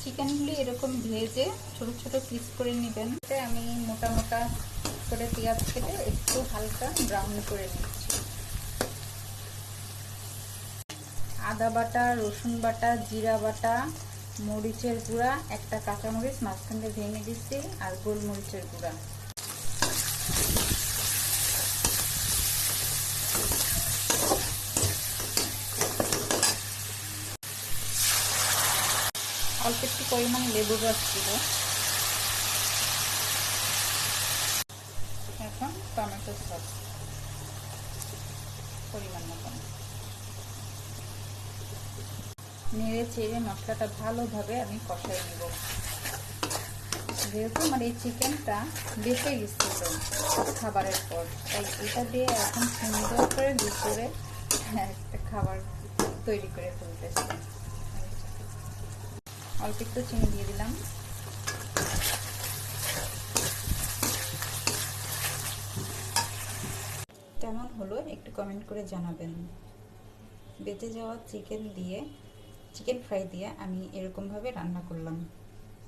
চিকেনগুলি এরকম ভেজে ছোট ছোট পিস করে নেবেন। আমি মোটা মোটা করে পেঁয়াজ কেটে একটু হালকা ব্রাউন করে নিচ্ছি। আদা বাটা, রসুন বাটা, জিরা বাটা, মরিচের গুঁড়া, একটা কাঁচামরিচ মাঝখান দিয়ে ভেঙে দিচ্ছি, আর গোলমরিচের গুঁড়া। অল্প একটু পরিমাণ লেবুর রস দিব। এখন টমেটো সস পরিমাণ মতন নেড়ে চেড়ে মশলাটা ভালোভাবে আমি কষাই নেব। যেহেতু আমার এই চিকেনটা বেঁচে গেছিল খাবারের পর, তাই এটা দিয়ে এখন সুন্দর করে দুপুরে একটা খাবার তৈরি করে ফেলতেছি। অল্প একটু চিনি দিয়ে দিলাম। কেমন হলো একটু কমেন্ট করে জানাবেন। বেঁচে যাওয়া চিকেন ফ্রাই দিয়ে আমি এরকমভাবে রান্না করলাম।